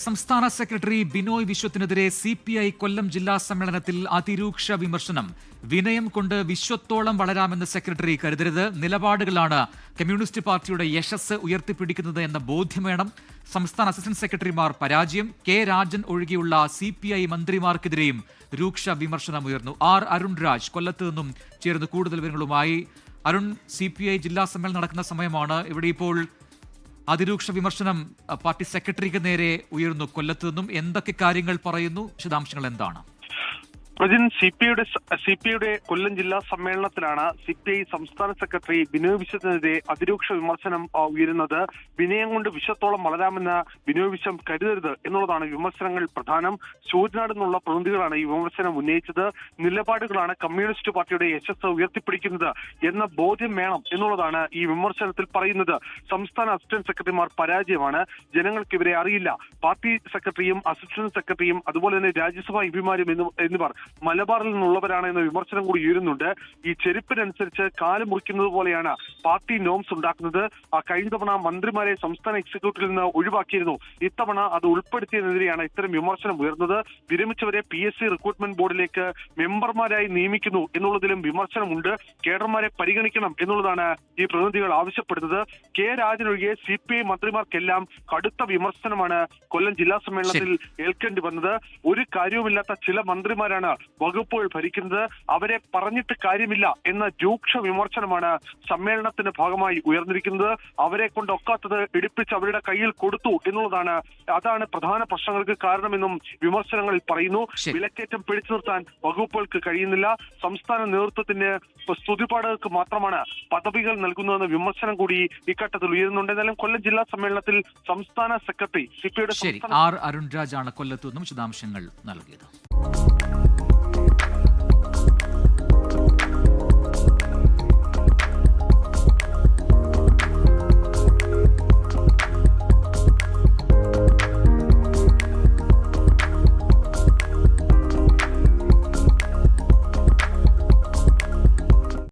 സംസ്ഥാന secretary Binoy വിശ്വത്തിനെതിരെ CPI കൊല്ലം ജില്ലാ സമ്മേളനത്തിൽ അതിരൂക്ഷ വിമർശനം. വിനയം കൊണ്ട് വിശ്വത്തോളം വളരാമെന്ന് സെക്രട്ടറി കരുതരുത്. നിലപാടുകളാണ് കമ്മ്യൂണിസ്റ്റ് പാർട്ടിയുടെ യശസ് ഉയർത്തിപ്പിടിക്കുന്നത് എന്ന ബോധ്യം വേണം. സംസ്ഥാന അസിസ്റ്റന്റ് സെക്രട്ടറിമാർ പരാജയം. കെ രാജൻ ഒഴികെയുള്ള CPI മന്ത്രിമാർക്കെതിരെയും രൂക്ഷ വിമർശനം ഉയർന്നു. അരുൺ രാജ് കൊല്ലത്ത് നിന്നും ചേർന്ന് കൂടുതൽ വിവരങ്ങളുമായി. അരുൺ, CPI ജില്ലാ സമ്മേളനം നടക്കുന്ന സമയമാണ്. ഇവിടെ ഇപ്പോൾ അതിരൂക്ഷ വിമർശനം പാർട്ടി സെക്രട്ടറിക്ക് നേരെ ഉയർന്നു. കൊല്ലത്ത് നിന്നും എന്തൊക്കെ കാര്യങ്ങൾ പറയുന്നു? വിശദാംശങ്ങൾ എന്താണ്? സിപിഐയുടെ കൊല്ലം ജില്ലാ സമ്മേളനത്തിലാണ് CPI സംസ്ഥാന സെക്രട്ടറി ബിനോയ് വിശ്വത്തിനെതിരെ അതിരൂക്ഷ വിമർശനം ഉയരുന്നത്. വിനയം കൊണ്ട് വിശ്വത്തോളം വളരാമെന്ന് ബിനോയ് വിശ്വം കരുതരുത് എന്നുള്ളതാണ് വിമർശനങ്ങൾ പ്രധാനം. ശൂരനാട് നിന്നുള്ള പ്രതിനിധികളാണ് ഈ വിമർശനം ഉന്നയിച്ചത്. നിലപാടുകളാണ് കമ്മ്യൂണിസ്റ്റ് പാർട്ടിയുടെ യശസ് ഉയർത്തിപ്പിടിക്കുന്നത് എന്ന ബോധ്യം വേണം എന്നുള്ളതാണ് ഈ വിമർശനത്തിൽ പറയുന്നത്. സംസ്ഥാന അസിസ്റ്റന്റ് സെക്രട്ടറിമാർ പരാജയമാണ്. ജനങ്ങൾക്ക് ഇവരെ അറിയില്ല. പാർട്ടി സെക്രട്ടറിയും അസിസ്റ്റന്റ് സെക്രട്ടറിയും അതുപോലെ തന്നെ രാജ്യസഭാ എംപിമാരും എന്നിവർ മലബാറിൽ നിന്നുള്ളവരാണ് എന്ന വിമർശനം കൂടി ഉയരുന്നുണ്ട്. ഈ ചെരുപ്പിനനുസരിച്ച് കാല് മുറിക്കുന്നത് പോലെയാണ് പാർട്ടി നോംസ് ഉണ്ടാക്കുന്നത്. കഴിഞ്ഞ തവണ മന്ത്രിമാരെ സംസ്ഥാന എക്സിക്യൂട്ടീവിൽ നിന്ന് ഒഴിവാക്കിയിരുന്നു. ഇത്തവണ അത് ഉൾപ്പെടുത്തിയതിനെതിരെയാണ് ഇത്തരം വിമർശനം ഉയർന്നത്. വിരമിച്ചവരെ PSC റിക്രൂട്ട്മെന്റ് ബോർഡിലേക്ക് മെമ്പർമാരായി നിയമിക്കുന്നു എന്നുള്ളതിലും വിമർശനമുണ്ട്. കേഡർമാരെ പരിഗണിക്കണം എന്നുള്ളതാണ് ഈ പ്രതിനിധികൾ ആവശ്യപ്പെടുന്നത്. കെ രാജൻ ഒഴികെ CPI മന്ത്രിമാർക്കെല്ലാം കടുത്ത വിമർശനമാണ് കൊല്ലം ജില്ലാ സമ്മേളനത്തിൽ ഏൽക്കേണ്ടി വന്നത്. ഒരു കാര്യവുമില്ലാത്ത ചില മന്ത്രിമാരാണ് വകുപ്പുകൾ ഭരിക്കുന്നത്. അവരെ പറഞ്ഞിട്ട് കാര്യമില്ല എന്ന രൂക്ഷ വിമർശനമാണ് സമ്മേളനത്തിന്റെ ഭാഗമായി ഉയർന്നിരിക്കുന്നത്. അവരെ കൊണ്ട് ഒക്കാത്തത് ഇടിപ്പിച്ച് അവരുടെ കയ്യിൽ കൊടുത്തു എന്നുള്ളതാണ്. അതാണ് പ്രധാന പ്രശ്നങ്ങൾക്ക് കാരണമെന്നും വിമർശനങ്ങളിൽ പറയുന്നു. വിലക്കയറ്റം പിടിച്ചു നിർത്താൻ വകുപ്പുകൾക്ക് കഴിയുന്നില്ല. സംസ്ഥാന നേതൃത്വത്തിന് സ്തുതിപാഠകർക്ക് മാത്രമാണ് പദവികൾ നൽകുന്നതെന്ന വിമർശനം കൂടി ഇക്കാര്യത്തിൽ ഉയരുന്നുണ്ട്. എന്നാലും കൊല്ലം ജില്ലാ സമ്മേളനത്തിൽ സംസ്ഥാന സെക്രട്ടറി CPIയുടെ അരുൺ രാജാണ് കൊല്ലത്തു നിന്നും വിശദാംശങ്ങൾ നൽകിയത്.